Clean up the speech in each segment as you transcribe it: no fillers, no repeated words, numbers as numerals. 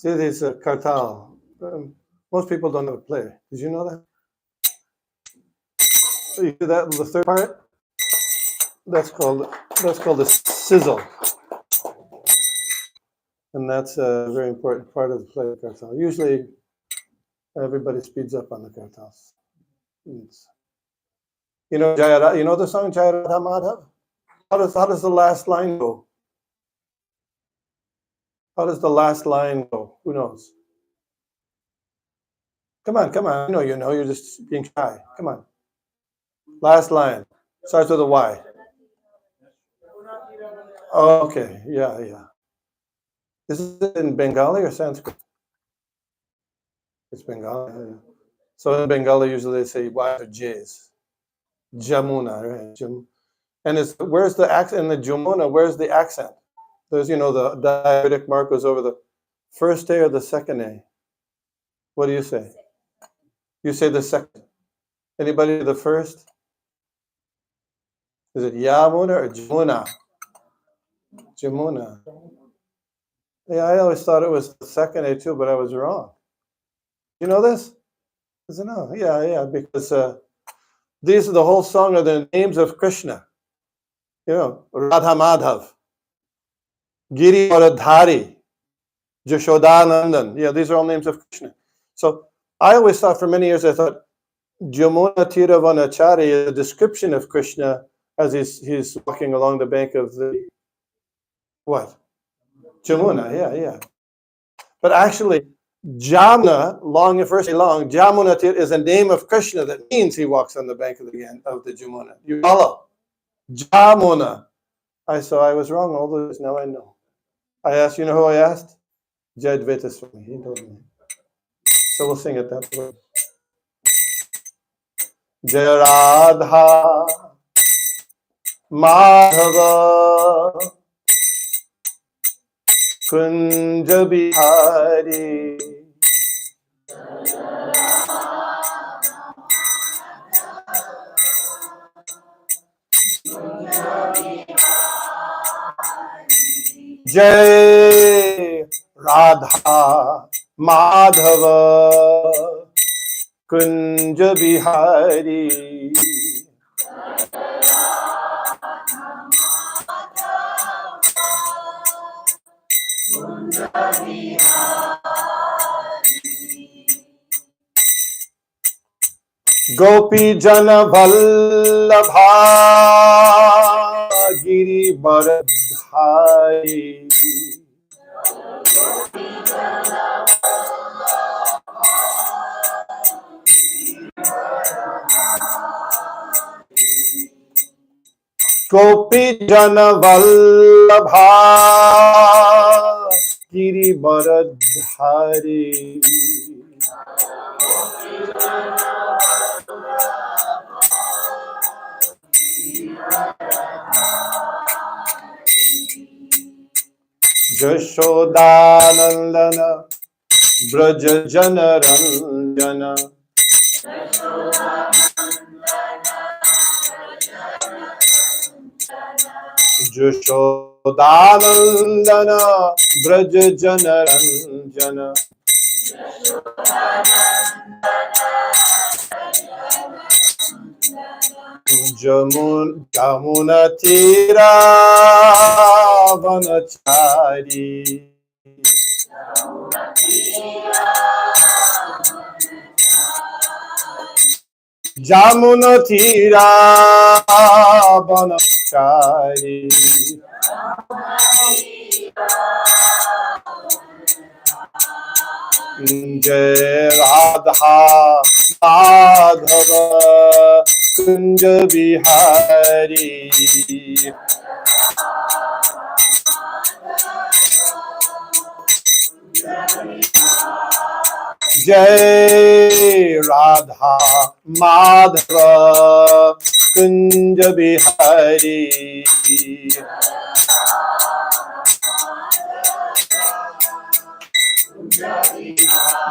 See, these kartal. Most people don't know how to play. Did you know that? You do that with the third part. That's called a sizzle, and that's a very important part of the play of kartal. Usually, everybody speeds up on the kartals. You know, you know the song Jai Radha Madhav? How does the last line go? How does the last line go? Who knows? Come on. You know, you're just being shy. Come on. Last line. Starts with a Y. Oh, okay. Yeah. Is it in Bengali or Sanskrit? It's Bengali. Yeah. So in Bengali, usually they say Y's or J's. Jamuna, right? And where's the accent in the Jamuna? Where's the accent? There's, you know, the diacritic mark goes over the first A or the second A. What do you say? You say the second. Anybody the first? Is it Yamuna or Jamuna? Jamuna. Yeah, I always thought it was the second A too, but I was wrong. You know this? I said, no. Yeah, because these are the whole song are the names of Krishna. You know, Radha Madhav, Giri Varadhari, Jashodanandan. Yeah, these are all names of Krishna. So I always thought for many years, I thought Jamuna Tiravanachari is a description of Krishna as he's walking along the bank of the what? Jamuna, yeah. But actually, Jamuna, Jamuna is a name of Krishna that means he walks on the bank of the Jamuna. You follow? Jamuna. So I was wrong all those. Now I know. I asked, you know who I asked? Jayadvaita Swami. He told me. So we'll sing it that way. Jaya Radha Madhava Kunja Bihari Jai Radha Madhava Kunja Bihari. Gopi Jana Vallabha Giri Baradhari. Gopi Jana Vallabha Giri Baradhari. Jashodanandana Braja Jana Ranjana Jashodanandana Braja Jana Ranjana Jamuna Tira Vanachari. Jamuna Tira Vanachari. Jai Radha Madhava Kunja Bihari. Jai Radha Madhava Kunja Bihari.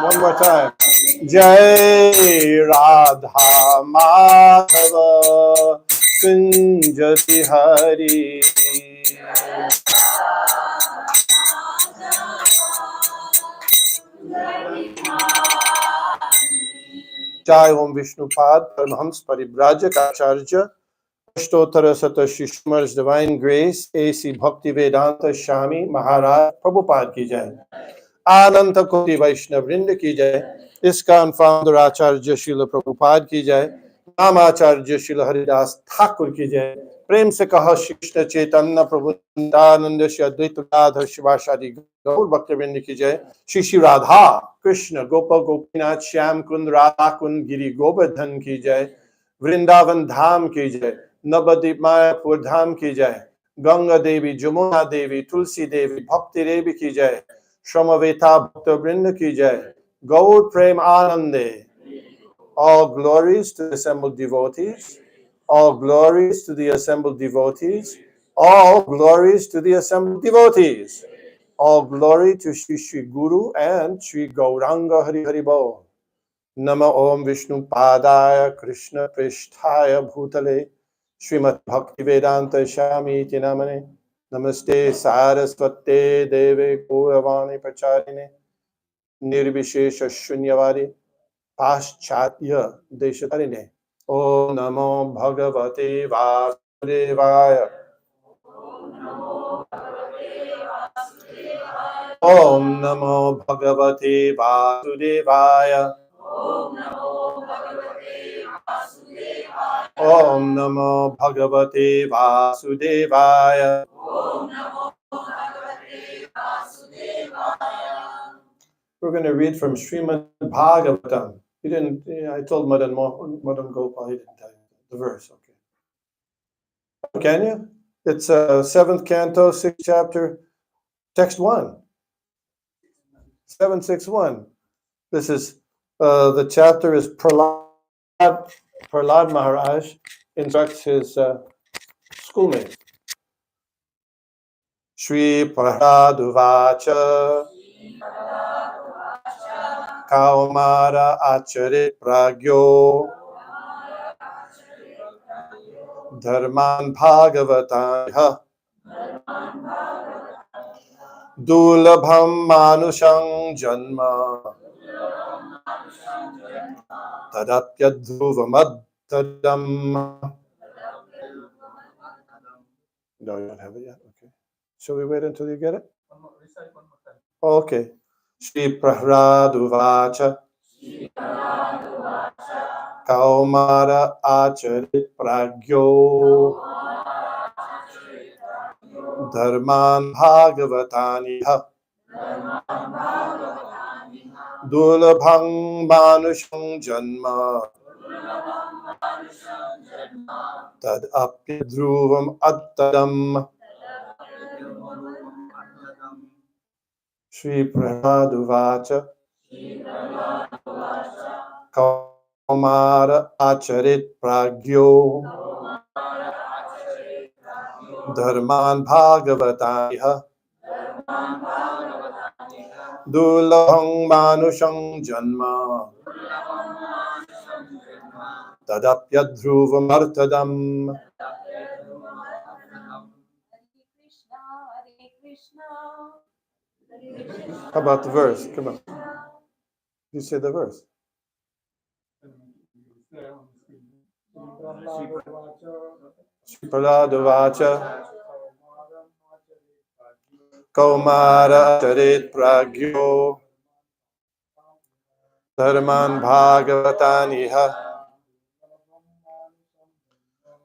One more time. Jai Radha Madhava Kunja Bihari. Jai Om Vishnupad Paramahams Paribrajak Acharya Ashtotara Sata Shishmar's Divine Grace A.C. Bhaktivedanta Swami Maharaj Prabhupada ki jai. Ananta Koti Vaishnav Vrinda ki jai. ISKCON founder Acharya Srila Prabhupada ki jai. Namacharya Srila Haridas Thakur ki jai. प्रेम से कहा श्री कृष्ण चैतन्य प्रभु नित्यानंद श्री अद्वैत गदाधर शिवासादि गौर भक्तवृंद की जय। श्री श्री राधा कृष्ण गोपाल गोपीनाथ श्याम कुंद राधा कुंद गिरि गोवर्धन की जय। वृंदावन धाम की जय। नवद्वीप मायापुर धाम की जय। गंगा देवी जमुना देवी तुलसी देवी भक्ति देवी की जय। श्रमवेता भक्तवृंद की जय। गौर प्रेम आनंदे। All glories to the assembled devotees. All glories to the assembled devotees. All glories to the assembled devotees. All glory to Shri Shri Guru and Shri Gauranga Hari Hari Bo. Nama Om Vishnu Padaya Krishna Pristhaya Bhutale Srimad Bhakti Vedanta Shami Tinamane Namaste Saraswate Deve Gauravani Pacharine Nirvishesha Shunyavadi Paschatya Deshatarine. Om Namo Bhagavate Vasudevaya. Om Namo Bhagavate Vasudevaya. Om Namo Bhagavate Vasudevaya. We're going to read from Srimad Bhagavatam. You didn't. I told Madan Gopal he didn't tell you the verse. Okay. Can you? It's 7th canto, 6th chapter, text 1. 761. This is the chapter is Prahlad Maharaj instructs his schoolmate. Shri Prahlad Uvacha Kaumara Acharit Pragyo Dharman Bhagavatanha Dulabham Manushang Janma Tadapyadhruvamattadam. No, you don't have it yet? Okay. Shall we wait until you get it? Okay. Shri Prahlad Uvacha Kaumara Acharit Pragyo Dharman Bhagavataniha Dulabhang Manushang Janma Tad Apyadhruvam Attadam. Shri Prahlad Uvacha Kaumara Acharit Pragyo Dharman Bhagavataniha Dulabhang Manushang Janma Tadapyadhruvam Artadam. How about the verse? Come on. You say the verse. Shri Prahlad Uvacha Kaumara Acharit Pragyo Dharman Bhagavataniha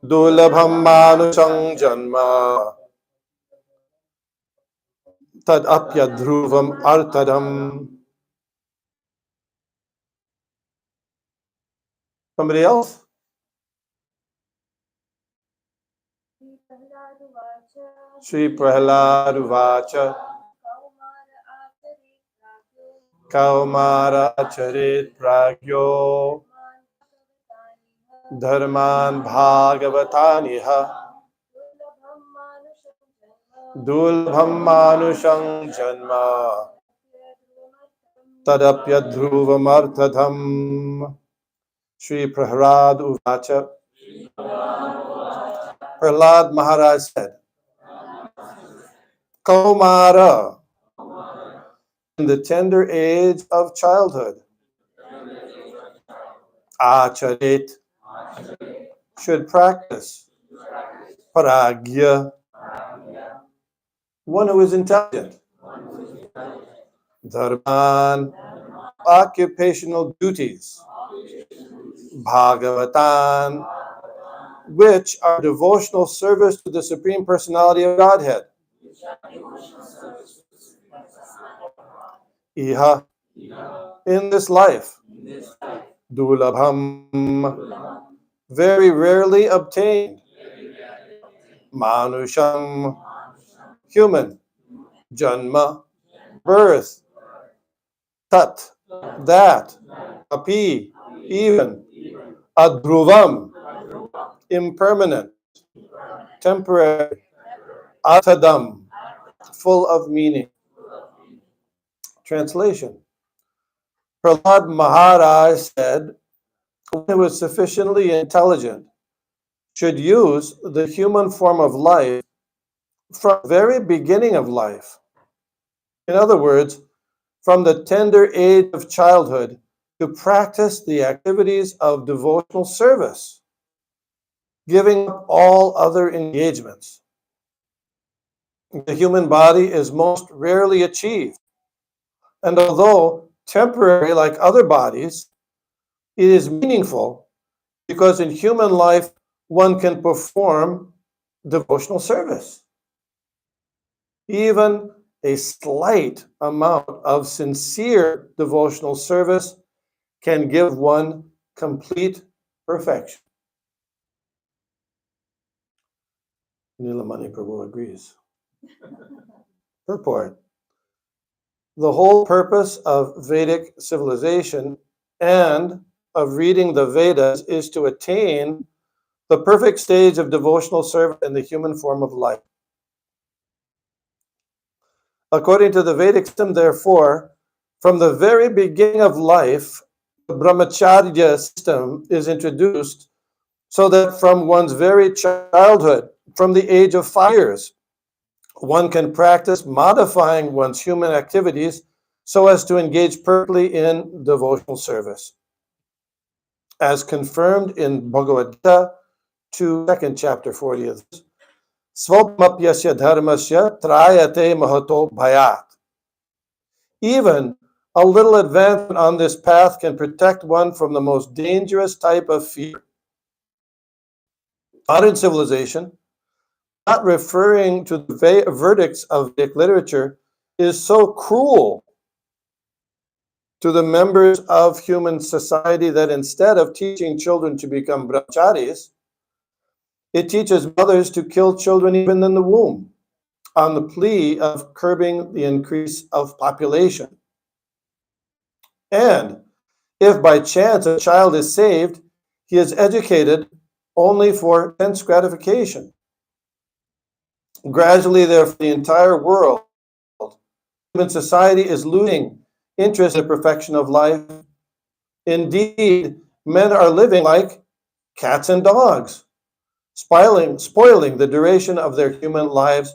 Dulabham Manushang Janma Tad Apyadhruvam Artadam. Somebody else? Shri Prahlad Uvacha Kaumara Acharit Pragyo Dharman Bhagavataniha Dulbham Manushang Janma Tadapyadhruvam Artadam. Shri Prahlad Uvacha. Prahlad Maharaj said, Kaumara, in the tender age of childhood, acharit, should practice, pragya, one who is intelligent, dharman, occupational duties, bhagavatan, which are devotional service to the Supreme Personality of Godhead. Iha, in this life, dulabham, very rarely obtained, manusham, human, janma, birth, tat, that, api, even, adruvam, impermanent, temporary, atadam, full of meaning. Translation. Prahlad Maharaj said, one who is sufficiently intelligent should use the human form of life from the very beginning of life. In other words, from the tender age of childhood to practice the activities of devotional service, giving up all other engagements. The human body is most rarely achieved, and although temporary like other bodies, it is meaningful because in human life one can perform devotional service. Even a slight amount of sincere devotional service can give one complete perfection. Nilamani Prabhu agrees. Purport. The whole purpose of Vedic civilization and of reading the Vedas is to attain the perfect stage of devotional service in the human form of life. According to the Vedic system, therefore, from the very beginning of life, the brahmacharya system is introduced so that from one's very childhood, from the age of 5 years, one can practice modifying one's human activities so as to engage perfectly in devotional service. As confirmed in Bhagavad Gita, 2nd chapter 40th. Svapmapyasya dharmasya trayate mahato bhayat. Even a little advancement on this path can protect one from the most dangerous type of fear. Modern civilization, not referring to the verdicts of Vedic literature, is so cruel to the members of human society that instead of teaching children to become brahmacharis, it teaches mothers to kill children even in the womb on the plea of curbing the increase of population. And if by chance a child is saved, he is educated only for sense gratification. Gradually, therefore, the entire world, human society is losing interest in the perfection of life. Indeed, men are living like cats and dogs, spoiling the duration of their human lives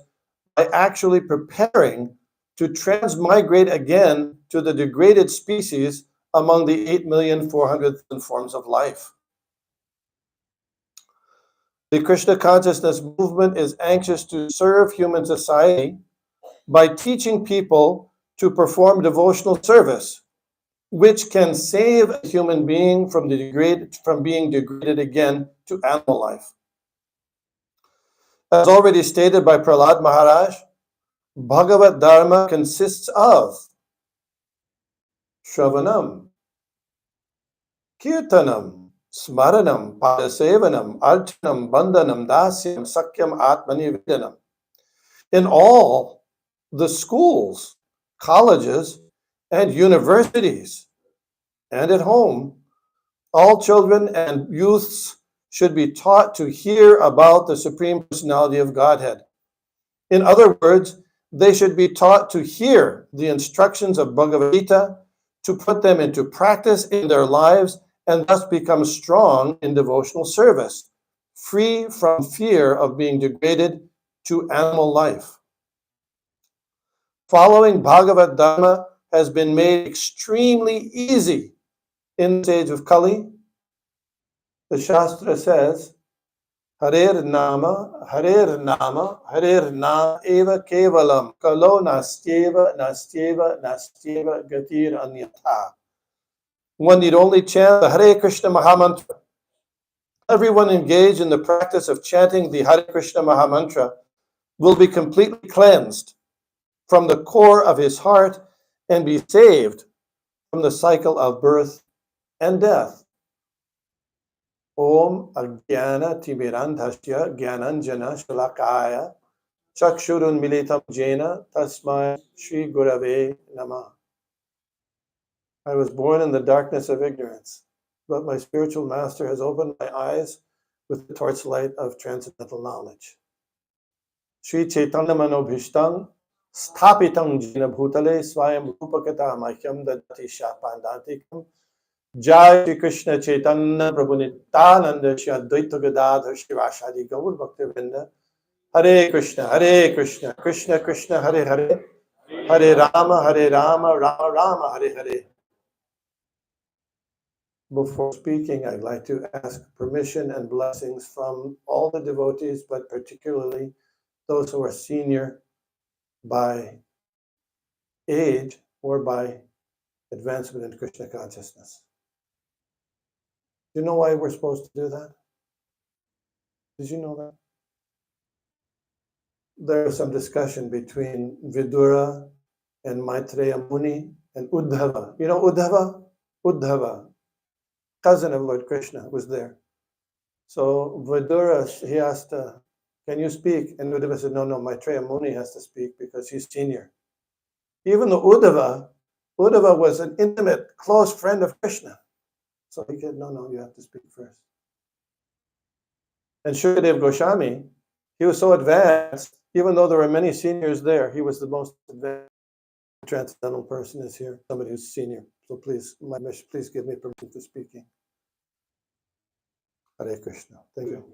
by actually preparing to transmigrate again to the degraded species among the 8,400,000 forms of life. The Krishna consciousness movement is anxious to serve human society by teaching people to perform devotional service, which can save a human being from being degraded again to animal life. As already stated by Prahlad Maharaj, Bhagavad Dharma consists of Shravanam, Kirtanam, Smaranam, Padasevanam, Archanam, Bandhanam, Dasyam, Sakyam, Atmani Vedanam. In all the schools, colleges, and universities, and at home, all children and youths should be taught to hear about the Supreme Personality of Godhead. In other words, they should be taught to hear the instructions of Bhagavad Gita, to put them into practice in their lives, and thus become strong in devotional service, free from fear of being degraded to animal life. Following Bhagavad Dharma has been made extremely easy in the age of Kali, The Shastra says, Harer Nama, Harer Nama, Harer Nama Eva Kevalam, Kalo Nastyeva, Nastyeva, Nastyeva, Gatir Anyatha. One need only chant the Hare Krishna Mahamantra. Everyone engaged in the practice of chanting the Hare Krishna Mahamantra will be completely cleansed from the core of his heart and be saved from the cycle of birth and death. Om Agyana Timirandhasya Gyananjana Shalakaya Chakshurun Militam Jena Tasmai Shri Gurave Namah. I was born in the darkness of ignorance, but my spiritual master has opened my eyes with the torchlight of transcendental knowledge. Sri Chaitanya Manobhishtang Sthapitam Jena Bhutale Swayam Rupakata Mahyam Dadati Shapandantikam Jai Shri Krishna Chaitanya Prabhu Nityananda Shri Advaita Gadadhar Shri Vashadi Gaur Bhaktivinoda Hare Krishna, Krishna Krishna, Hare Hare, Hare Rama, Rama Rama, Hare Hare. Before speaking, I'd like to ask permission and blessings from all the devotees, but particularly those who are senior by age or by advancement in Krishna consciousness. Do you know why we're supposed to do that? Did you know that? There was some discussion between Vidura and Maitreya Muni and Uddhava. You know Uddhava? Uddhava, cousin of Lord Krishna, was there. So Vidura, he asked, can you speak? And Uddhava said, no, Maitreya Muni has to speak because he's senior. Even though Uddhava was an intimate, close friend of Krishna. So he said, no, you have to speak first. And Shukadev Goswami, he was so advanced, even though there were many seniors there, he was the most advanced. Transcendental person is here, somebody who's senior. So please, please give me permission for speaking. Hare Krishna. Thank you.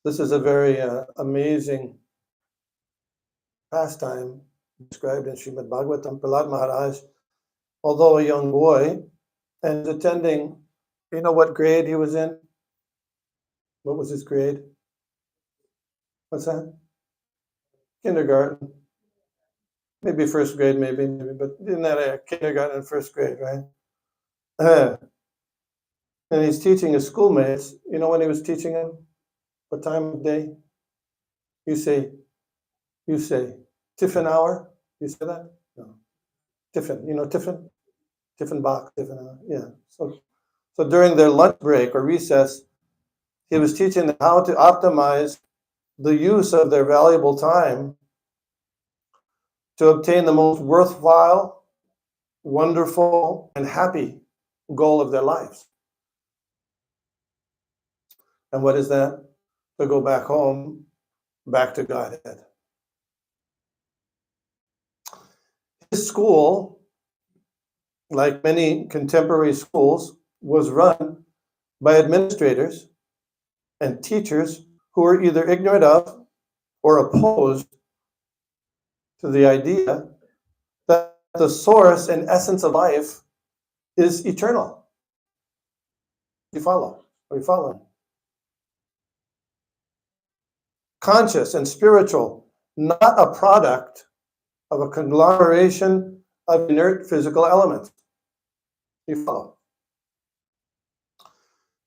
This is a very amazing pastime described in Srimad Bhagavatam. Prahlad Maharaj, although a young boy, and attending, you know what grade he was in? What was his grade? What's that? Kindergarten. Maybe first grade, maybe, but isn't that a kindergarten and first grade, right? And he's teaching his schoolmates. You know when he was teaching them? What time of day? You say, tiffin hour? You say that? No. Tiffin, you know tiffin? Tiffin box, tiffin hour, yeah. So during their lunch break or recess, he was teaching them how to optimize the use of their valuable time to obtain the most worthwhile, wonderful, and happy goal of their lives. And what is that? To go back home, back to Godhead. His school, like many contemporary schools, was run by administrators and teachers who were either ignorant of or opposed to the idea that the source and essence of life is eternal. You follow? Are you following? Conscious and spiritual, not a product of a conglomeration of inert physical elements. You follow?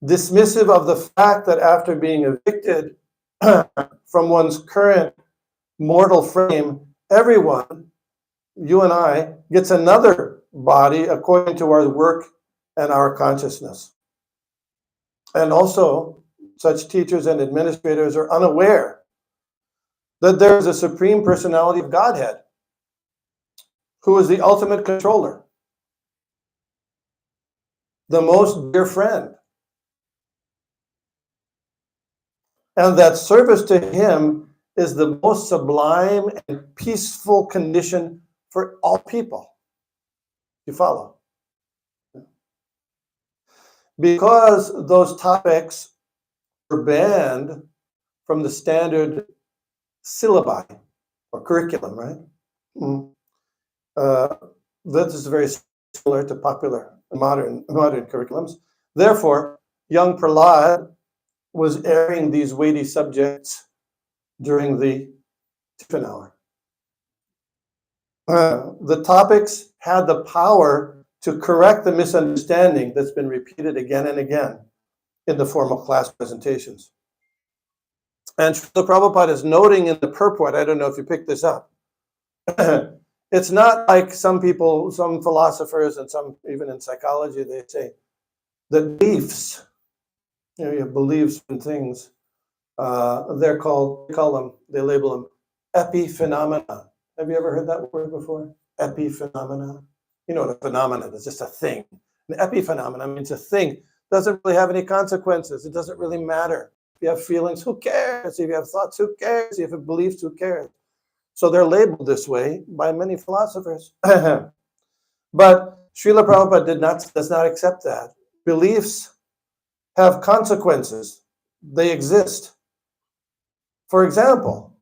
Dismissive of the fact that after being evicted from one's current mortal frame, everyone, you and I, gets another body according to our work and our consciousness. And also, such teachers and administrators are unaware that there is a Supreme Personality of Godhead who is the ultimate controller, the most dear friend, and that service to him is the most sublime and peaceful condition for all people. You follow? Because those topics were banned from the standard syllabi or curriculum, right? This is very similar to popular modern curriculums. Therefore, young Prahlad was airing these weighty subjects during the tiffin hour. The topics had the power to correct the misunderstanding that's been repeated again and again in the formal class presentations. And Srila Prabhupada is noting in the purport, I don't know if you picked this up, it's not like some people, some philosophers, and some even in psychology, they say that beliefs, you have beliefs in things, they label them epiphenomena. Have you ever heard that word before? Epiphenomena. You know what a phenomenon is, just a thing. An epiphenomenon means a thing doesn't really have any consequences. It doesn't really matter. If you have feelings, who cares? If you have thoughts, who cares? If you have beliefs, who cares? So they're labeled this way by many philosophers. But Srila Prabhupada does not accept that. Beliefs have consequences. They exist. For example,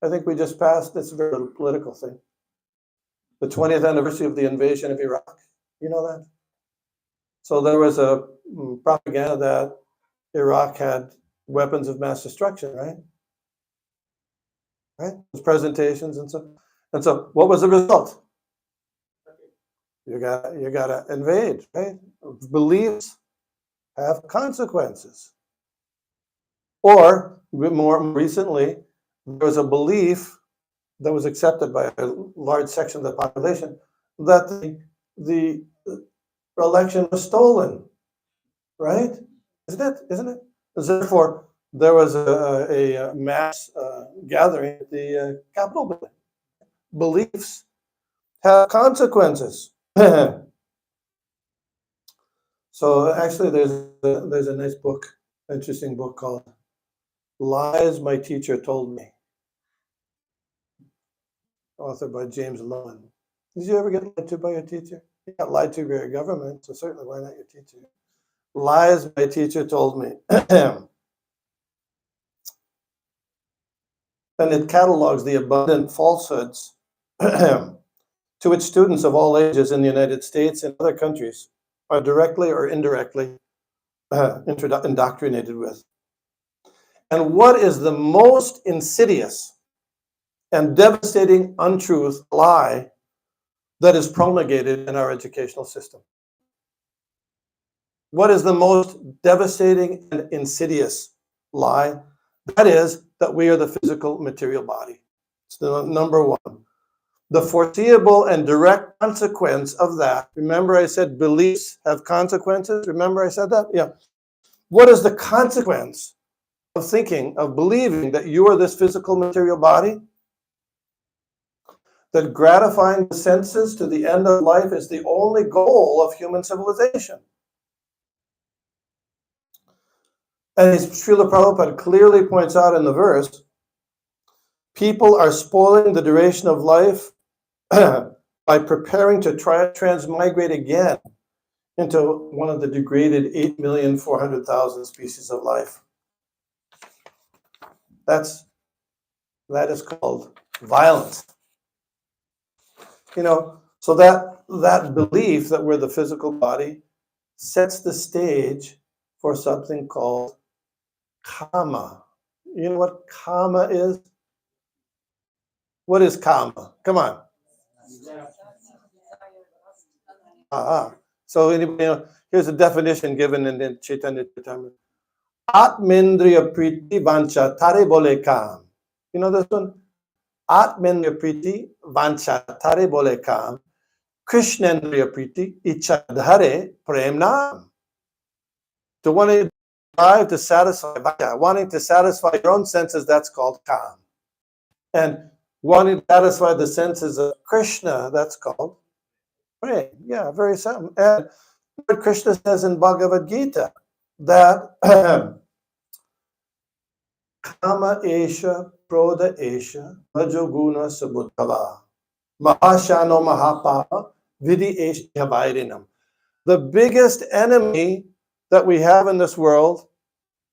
I think we just passed this very little political thing. The 20th anniversary of the invasion of Iraq. You know that? So there was a propaganda that Iraq had weapons of mass destruction, right? Right? Presentations and so. And so what was the result? You gotta invade, right? Beliefs have consequences. Or more recently, there was a belief that was accepted by a large section of the population that the election was stolen, right? Isn't it? Therefore, there was a mass gathering at the Capitol building. Beliefs have consequences. So actually, there's a nice book, interesting book called "Lies My Teacher Told Me," authored by James Lowen. Did you ever get lied to by your teacher? You got lied to by your government, so certainly why not your teacher? Lies my teacher told me. And it catalogs the abundant falsehoods to which students of all ages in the United States and other countries are directly or indirectly indoctrinated with. And what is the most insidious and devastating untruth, lie, that is promulgated in our educational system? What is the most devastating and insidious lie? That is that we are the physical material body. It's the number one. The foreseeable and direct consequence of that, remember I said beliefs have consequences? Remember I said that? Yeah. What is the consequence of thinking, of believing that you are this physical material body? That gratifying the senses to the end of life is the only goal of human civilization. And as Srila Prabhupada clearly points out in the verse, people are spoiling the duration of life by preparing to transmigrate again into one of the degraded 8,400,000 species of life. That is called violence. You know, so that belief that we're the physical body sets the stage for something called kama. You know what kama is? What is kama? Come on. So anybody, here's a definition given in the Chaitanya Charitamrita. Atmendriya priti vancha tare bole kam. You know this one? Atmendriya priti vancha tare bole kam. Krishnendriya priti icha dhare prem nam. To want to drive to satisfy, wanting to satisfy your own senses, that's called kam. And wanting to satisfy the senses of Krishna, that's called prem. Yeah, very simple. And what Krishna says in Bhagavad Gita, that kama esha prodha esha rajoguna sabuddhava mahashano mahapapa vidi esha vairinam. The biggest enemy that we have in this world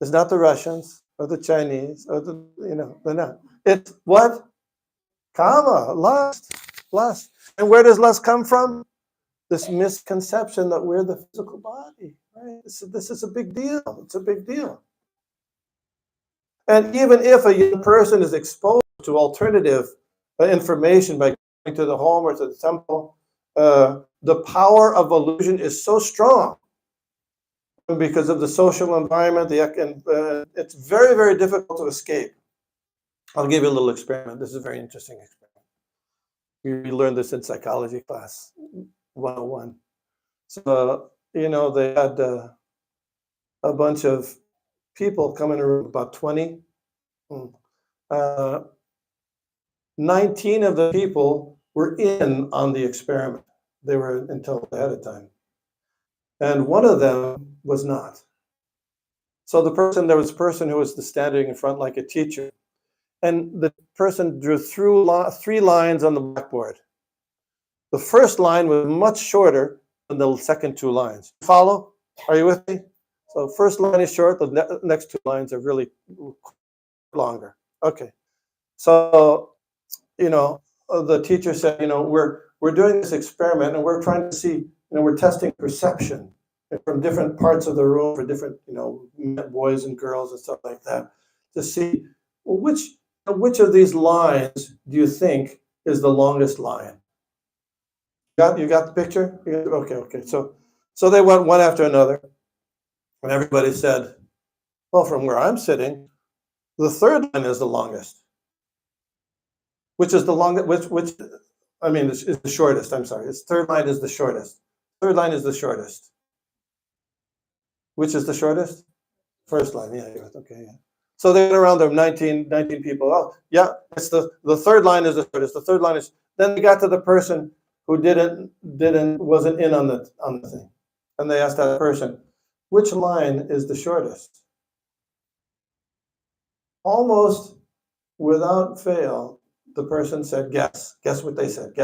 is not the Russians or the Chinese or they're not. It's what? Kama, lust. And where does lust come from? this misconception that we're the physical body, right? This is a big deal. It's a big deal. And even if a young person is exposed to alternative information by going to the home or to the temple, the power of illusion is so strong because of the social environment, it's very, very difficult to escape. I'll give you a little experiment. This is a very interesting experiment. We learned this in psychology class 101. So, they had a bunch of people come in a room, about 20. 19 of the people were in on the experiment. They were told ahead of time. And one of them was not. So there was a person who was standing in front like a teacher. And the person drew three lines on the blackboard. The first line was much shorter than the second two lines. Follow? Are you with me? So first line is short, the next two lines are really longer. Okay. So, the teacher said, we're doing this experiment and we're trying to see, we're testing perception from different parts of the room for different, boys and girls and stuff like that, to see which of these lines do you think is the longest line? You got the picture? Okay. So they went one after another, and everybody said, well, from where I'm sitting, the third line is the longest. Which is the longest? Is the shortest. I'm sorry. Third line is the shortest. Third line is the shortest. Which is the shortest? First line. Yeah. Okay. Yeah. So they went around there, 19 people. Oh, yeah. It's the third line is the shortest. The third line is. Then they got to the person who wasn't in on the thing, and they asked that person, which line is the shortest? Almost without fail, the person said, guess. Guess what they said.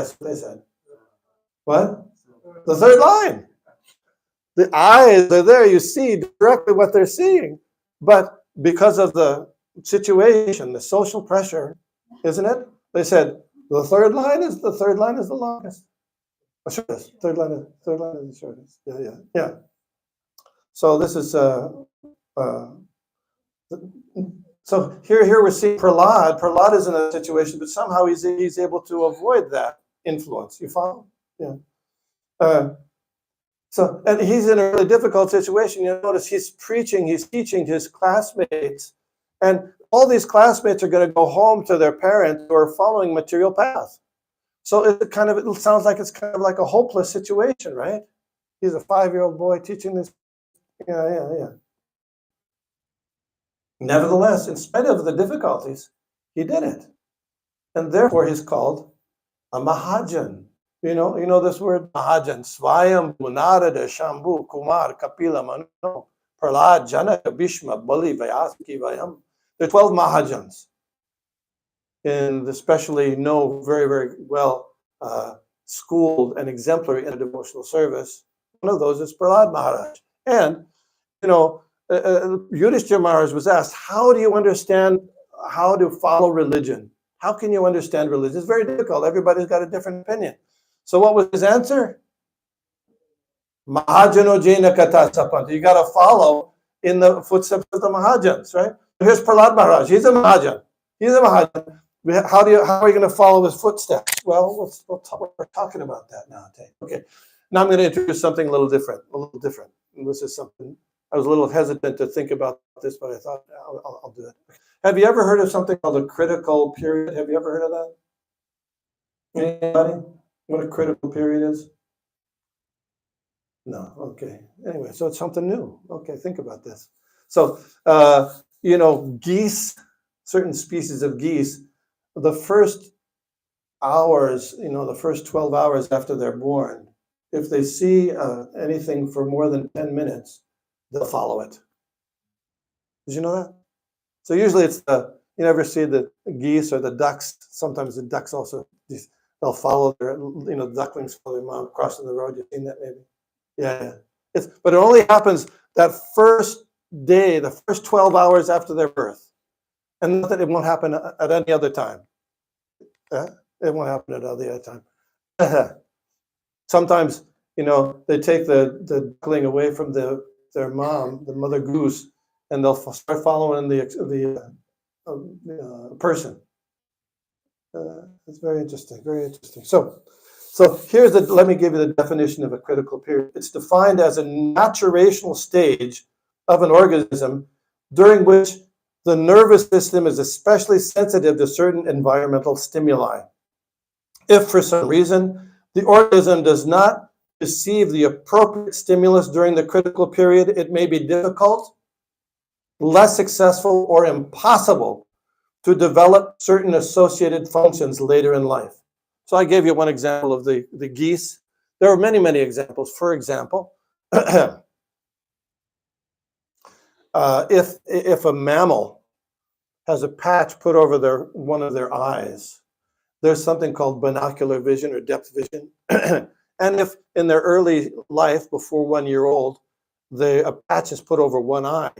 What? The third line. The eyes are there. You see directly what they're seeing. But because of the situation, the social pressure, isn't it? They said, the third line is the longest. The shortest. Third line is the shortest. Yeah. So this is so here we're seeing Prahlad. Prahlad is in a situation, but somehow he's able to avoid that influence. You follow? Yeah. And he's in a really difficult situation. You notice he's preaching, he's teaching his classmates, and all these classmates are going to go home to their parents who are following material path. So it sounds like it's kind of like a hopeless situation, right? He's a 5-year-old boy teaching this. Yeah. Nevertheless, in spite of the difficulties, he did it. And therefore he's called a Mahajan. You know this word Mahajan. Swayam, Narada, Shambhu, Kumar, Kapila, Manu, Prahlad, Janaka, Bhishma, Bali, Vyasaki, Vayam. There are 12 Mahajans. And especially very, very well schooled and exemplary in a devotional service. One of those is Prahlad Maharaj. And, Yudhishthira Maharaj was asked, how do you understand how to follow religion? How can you understand religion? It's very difficult. Everybody's got a different opinion. So what was his answer? Mahajano Jaina Kata Sapanta. You got to follow in the footsteps of the Mahajans, right? Here's Prahlad Maharaj. He's a Mahajan. How are you going to follow his footsteps? Well, we're talking about that now. Okay. Now I'm going to introduce something a little different. And this is something I was a little hesitant to think about this, but I thought I'll do it. Have you ever heard of something called a critical period? Have you ever heard of that? Anybody? What a critical period is? No. Okay. Anyway, so it's something new. Okay, think about this. So, geese, certain species of geese, the first hours, the first 12 hours after they're born, if they see anything for more than 10 minutes, they'll follow it. Did you know that? So usually it's you ever see the geese or the ducks? Sometimes the ducks also, they'll follow their, ducklings follow their mom crossing the road. You've seen that maybe? Yeah. But it only happens that first day, the first 12 hours after their birth. And not that it won't happen at any other time. It won't happen at any other time. Sometimes they take the duckling away from their mom, the mother goose, and they'll start following the person. It's very interesting, very interesting. So let me give you the definition of a critical period. It's defined as a maturational stage of an organism during which the nervous system is especially sensitive to certain environmental stimuli. If for some reason the organism does not receive the appropriate stimulus during the critical period, it may be difficult, less successful, or impossible to develop certain associated functions later in life. So I gave you one example of the geese. There are many, many examples. For example, if a mammal has a patch put over one of their eyes, there's something called binocular vision or depth vision. And if in their early life, before 1 year old, a patch is put over one eye,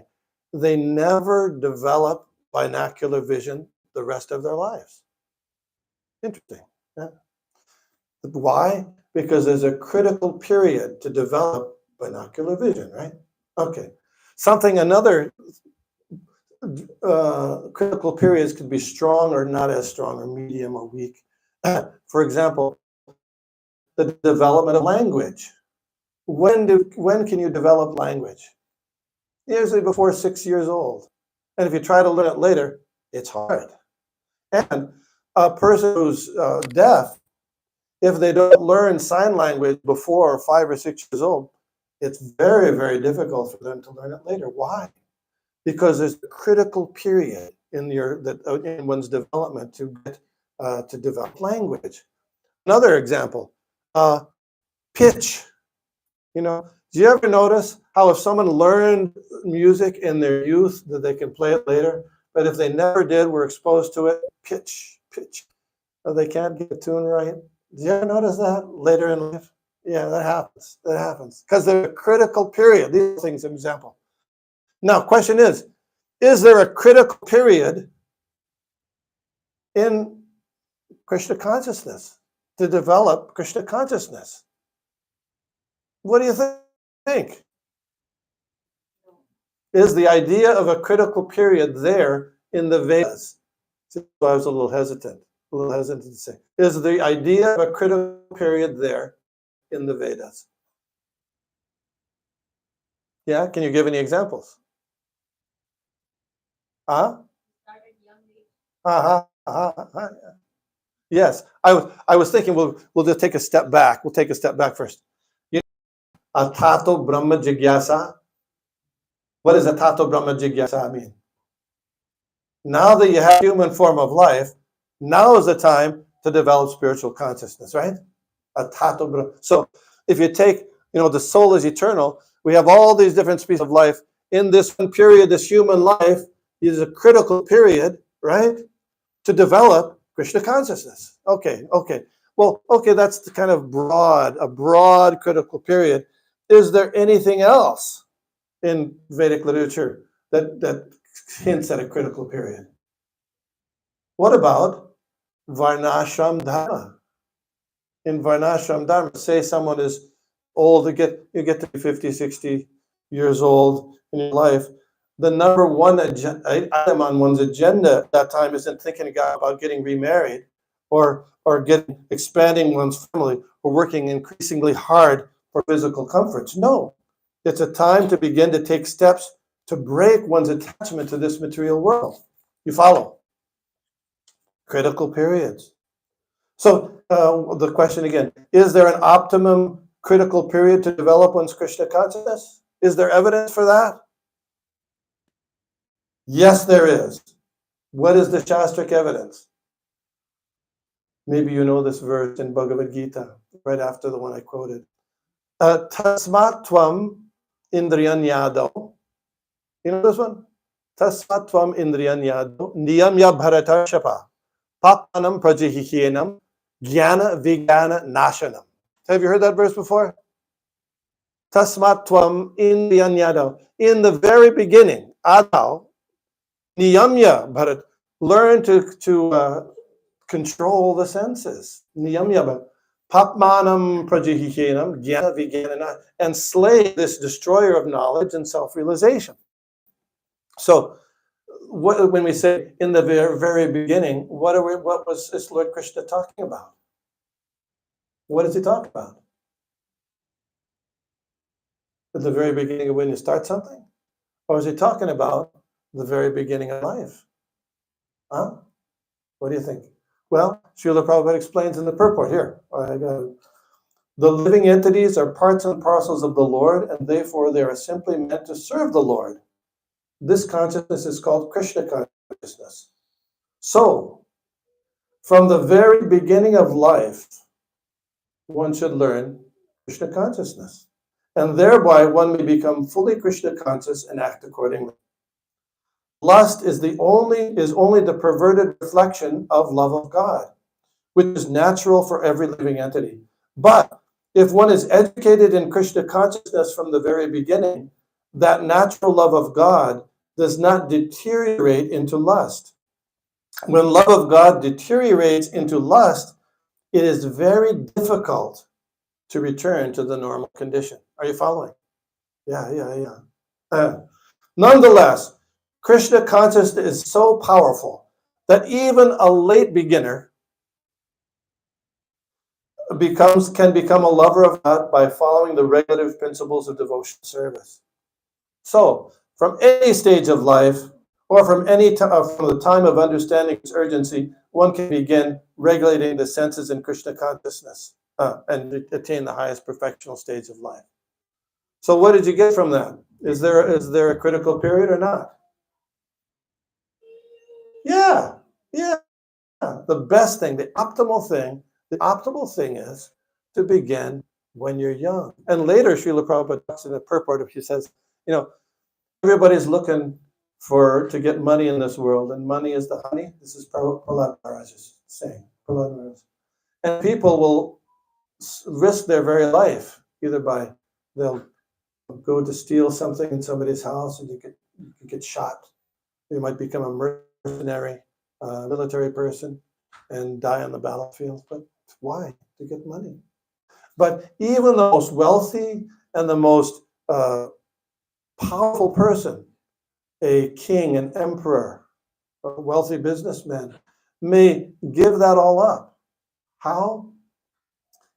they never develop binocular vision the rest of their lives. Interesting. Yeah. Why? Because there's a critical period to develop binocular vision, right? Okay. Another critical periods could be strong or not as strong, or medium or weak. For example, the development of language. When can you develop language? Usually before 6 years old. And if you try to learn it later, it's hard. And a person who's deaf, if they don't learn sign language before 5 or 6 years old, it's very, very difficult for them to learn it later. Why? Because there's a critical period in one's development to develop language. Another example, pitch. Do you ever notice how if someone learned music in their youth that they can play it later, but if they never did, were exposed to it, pitch, they can't get the tune right? Do you ever notice that later in life? Yeah, that happens. Because there's a critical period. These things, an example. Now, question is there a critical period in Krishna consciousness to develop Krishna consciousness? What do you think? Is the idea of a critical period there in the Vedas? So I was a little hesitant to say. Is the idea of a critical period there in the Vedas? Yeah, can you give any examples? Yes, I was thinking we'll just take a step back. We'll take a step back first. Atato Brahma Jigyasa. What does Atato Brahma Jigyasa mean? Now that you have human form of life, now is the time to develop spiritual consciousness, right? Atato Brahma. So if you take, the soul is eternal, we have all these different species of life. In this one period, this human life is a critical period, right? To develop Krishna consciousness. Okay. Well, that's the kind of a broad critical period. Is there anything else in Vedic literature that hints at a critical period? What about Varnashram Dharma? In Varnashram Dharma, say someone is old, you get to be 50, 60 years old in your life. The number one item on one's agenda at that time isn't thinking about getting remarried or expanding one's family or working increasingly hard for physical comforts. No, it's a time to begin to take steps to break one's attachment to this material world. You follow? Critical periods. So the question again, is there an optimum critical period to develop one's Krishna consciousness? Is there evidence for that? Yes, there is. What is the Shastric evidence? Maybe you know this verse in Bhagavad Gita, right after the one I quoted. Tasmat tvam indriyanyado. You know this one? Tasmat tvam indriyanyado niyamya bharata shapa papanam prajihihenam jnana vijnana nashanam. Have you heard that verse before? Tasmat tvam indriyanyado. In the very beginning, Adao, niyamya bharat, learn to control the senses. Niyamya bharat. Papmanam prajihikenam jnana vijnana, and slay this destroyer of knowledge and self-realization. So when we say in the very beginning, what was this Lord Krishna talking about? What does he talk about? At the very beginning of when you start something? Or is he talking about the very beginning of life? Huh? What do you think? Well, Srila Prabhupada explains in the purport here. The living entities are parts and parcels of the Lord, and therefore they are simply meant to serve the Lord. This consciousness is called Krishna consciousness. So, from the very beginning of life, one should learn Krishna consciousness. And thereby one may become fully Krishna conscious and act accordingly. Lust is only the perverted reflection of love of God, which is natural for every living entity. But if one is educated in Krishna consciousness from the very beginning, that natural love of God does not deteriorate into lust. When love of God deteriorates into lust, it is very difficult to return to the normal condition. Are you following? Yeah. Nonetheless, Krishna consciousness is so powerful that even a late beginner can become a lover of God by following the regulative principles of devotional service. So, from any stage of life, or from from the time of understanding its urgency, one can begin regulating the senses in Krishna consciousness and attain the highest perfectional stage of life. So, what did you get from that? Is there a critical period or not? Yeah. The best thing, the optimal thing is to begin when you're young. And later, Srila Prabhupada talks in the purport, he says, everybody's looking to get money in this world, and money is the honey. This is Prahlad Maharaj's saying. And people will risk their very life, either by they'll go to steal something in somebody's house, and you could get shot. You might become a mercenary, military person, and die on the battlefield. But why? To get money. But even the most wealthy and the most powerful person, a king, an emperor, a wealthy businessman, may give that all up. How?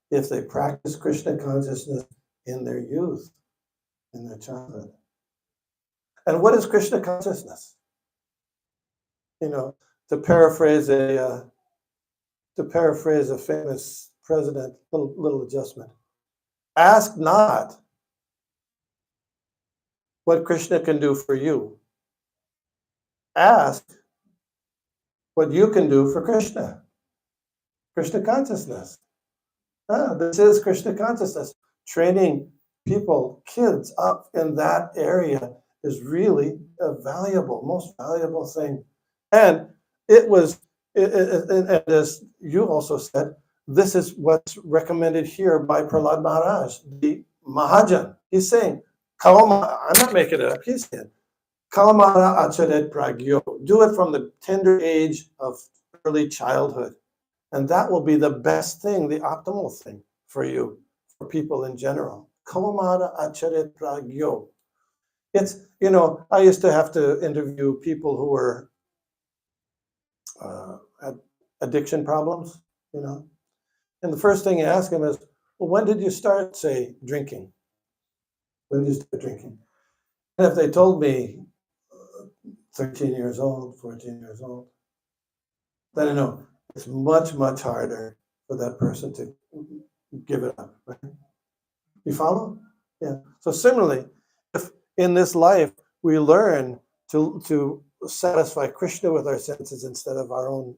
If they practice Krishna consciousness in their youth, in their childhood. And what is Krishna consciousness? To paraphrase a famous president, little adjustment. Ask not what Krishna can do for you. Ask what you can do for Krishna. Krishna consciousness. This is Krishna consciousness. Training people, kids up in that area is really a most valuable thing. And and as you also said, this is what's recommended here by Prahlad Maharaj, the Mahajan. He's saying, I'm not making it up, he's saying, Kalamara acharet pragyo. Do it from the tender age of early childhood. And that will be the best thing, the optimal thing for you, for people in general. Kalamara acharet pragyo. It's, I used to have to interview people who were had addiction problems, And the first thing you ask them is, well, when did you start, say, drinking? When did you start drinking? And if they told me 13 years old, 14 years old, then I know it's much, much harder for that person to give it up, right? You follow? Yeah. So similarly, if in this life we learn to satisfy Krishna with our senses instead of our own,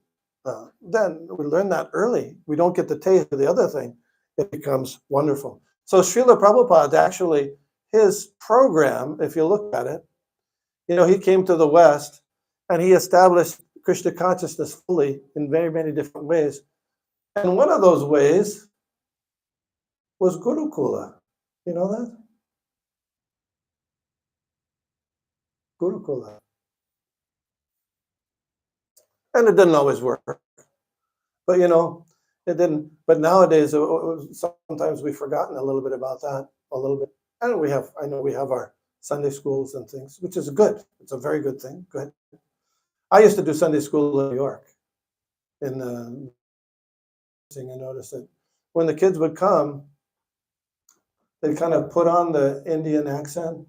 then we learn that early. We don't get the taste of the other thing. It becomes wonderful. So Srila Prabhupada, actually, his program, if you look at it, he came to the West and he established Krishna consciousness fully in very many different ways. And one of those ways was Gurukula. You know that? Gurukula. And it didn't always work. But It didn't. But nowadays, sometimes we've forgotten a little bit about that, a little bit. And I know we have our Sunday schools and things, which is good. It's a very good thing. Good. I used to do Sunday school in New York. In I noticed that when the kids would come, they'd kind of put on the Indian accent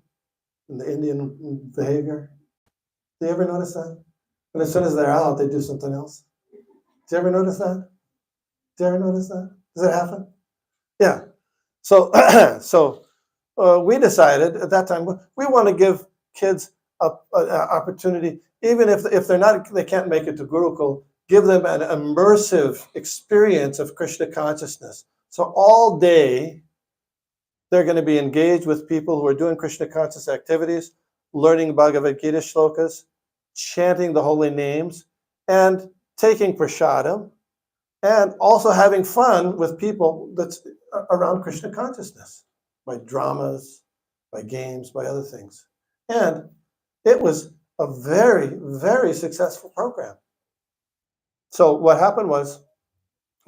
and the Indian behavior. Do you ever notice that? And as soon as they're out, they do something else. Do you ever notice that? Do you ever notice that? Does it happen? Yeah. So, we decided at that time we want to give kids an opportunity, even if they can't make it to Gurukul, give them an immersive experience of Krishna consciousness. So all day, they're going to be engaged with people who are doing Krishna conscious activities, learning Bhagavad Gita shlokas, chanting the holy names, and taking prasadam, and also having fun with people that's around Krishna consciousness, by dramas, by games, by other things. And it was a very, very successful program. So what happened was,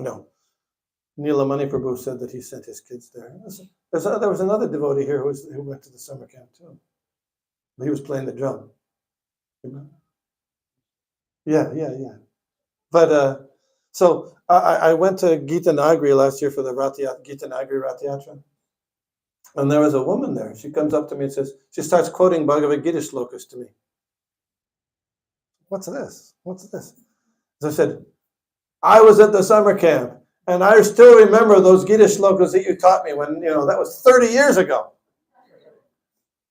Nilamani Prabhu said that he sent his kids there. There was another devotee here who went to the summer camp too. He was playing the drum. Yeah. But so I went to Gita Nagri last year for the Gita Nagri Rath Yatra. And there was a woman there. She comes up to me and says, she starts quoting Bhagavad Gita shlokas to me. What's this? So I said, I was at the summer camp, and I still remember those Gita shlokas that you taught me when, that was 30 years ago.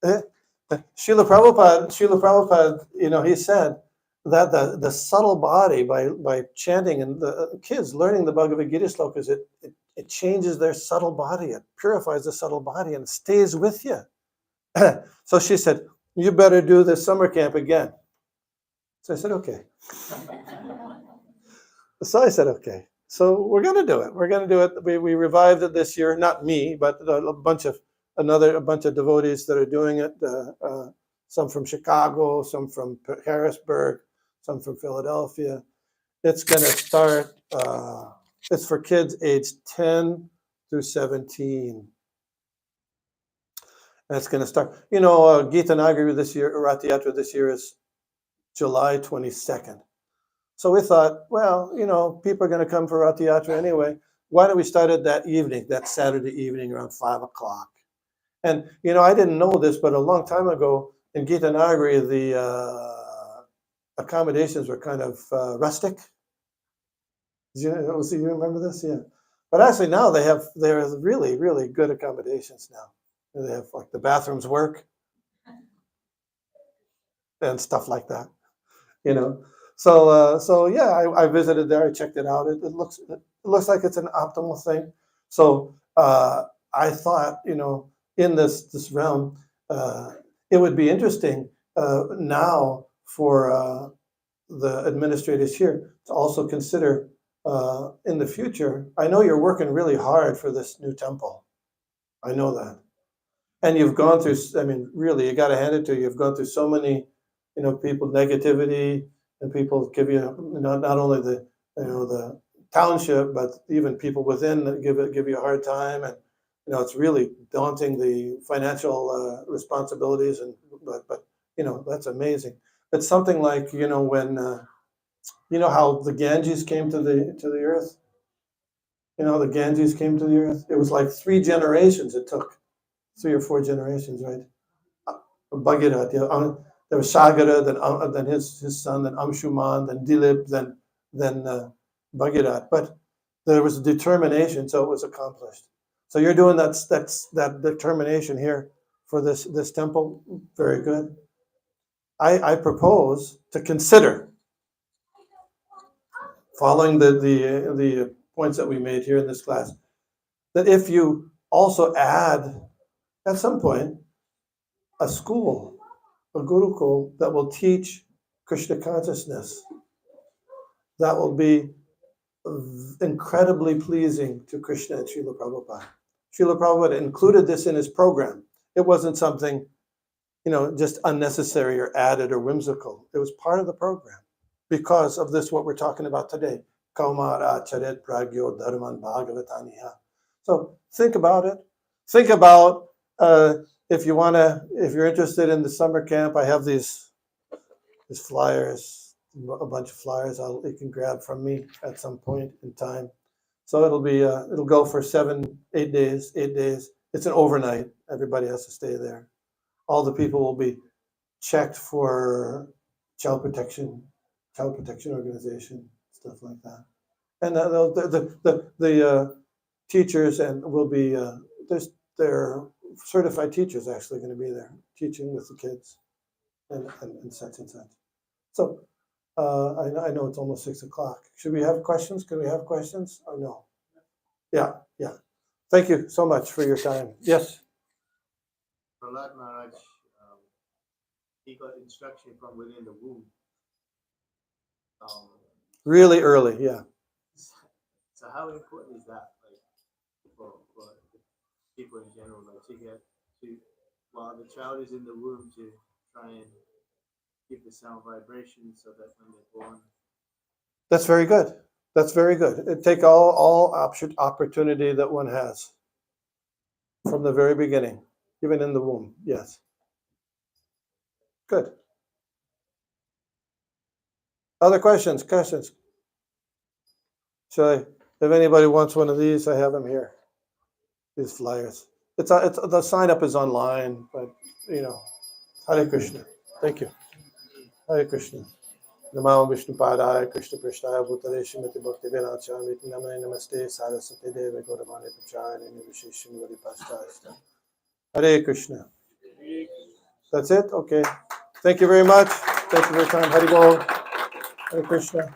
Srila Prabhupada, he said that the subtle body, by chanting and the kids learning the Bhagavad Gita slokas, it changes their subtle body. It purifies the subtle body and it stays with you. So she said, you better do this summer camp again. So I said, okay. So I said, okay. So we're going to do it. We're going to do it. We revived it this year. Not me, but a bunch of devotees that are doing it. Some from Chicago, some from Harrisburg, some from Philadelphia. It's going to start. It's for kids aged 10 through 17. And it's going to start. Gita Nagari this year, Rath Yatra this year is July 22nd. So we thought, well, people are going to come for Rath Yatra anyway. Why don't we start it that Saturday evening around 5 o'clock? And, I didn't know this, but a long time ago in Gita Nagari, the accommodations were kind of rustic. Do you remember this? Yeah. But actually now they're really, really good accommodations now. They have like the bathrooms work and stuff like that, So yeah, I visited there. I checked it out. It looks like it's an optimal thing. So I thought, in this realm, it would be interesting now for the administrators here to also consider in the future. I know you're working really hard for this new temple. I know that. And you've gone through, really, you got to hand it to you. You've gone through so many, people, negativity, and people give you, not only the township, but even people within that give you a hard time. And, it's really daunting, the financial responsibilities. But that's amazing. It's something like, when, how the Ganges came to the earth. The Ganges came to the earth. It was like 3 generations it took. 3 or 4 generations, right? Bhagirath, there was Sagara, then his son, then Amshuman, then Dilip, then Bhagirath. But there was determination, so it was accomplished. So you're doing that determination here for this temple. Very good. I propose to consider, following the points that we made here in this class, that if you also add at some point a school, a Gurukul that will teach Krishna consciousness, that will be incredibly pleasing to Krishna and Srila Prabhupada. Srila Prabhupada included this in his program. It wasn't something, just unnecessary or added or whimsical. It was part of the program because of this, what we're talking about today, Kaumara Charit Pragyo Dharman Bhagavataniha. So think about it. Think about if you're interested in the summer camp, I have these flyers, a bunch of flyers you can grab from me at some point in time. So it'll go for 8 days, 8 days. It's an overnight. Everybody has to stay there. All the people will be checked for child protection organization, stuff like that. And the teachers and will be they're certified teachers actually going to be there teaching with the kids and such and such. So I know it's almost 6 o'clock. Should we have questions? Can we have questions or no? Yeah. Thank you so much for your time. Yes. Prahlad Maharaj, he got instruction from within the womb. Really early, yeah. So how important is that, like, for people in general, like to get to while the child is in the womb to try and give the sound vibration so that when they're born. That's very good. That's very good. It take all opportunity that one has from the very beginning, even in the womb. Yes. Good. Other questions? If anybody wants one of these, I have them here. These flyers. It's the sign up is online, but Hare Krishna. Thank you. Hare Krishna. Namo Vishnu Padaya Krishna Prishtaya Bhutale Shrimati Bhakti Vinachami Namane Namaste Saraswati Deve Gauravani Prachari Nivishishim Vari Pashtasta. Hare Krishna. That's it? Okay. Thank you very much. Thank you for your time. Hare Bol. Hare Krishna.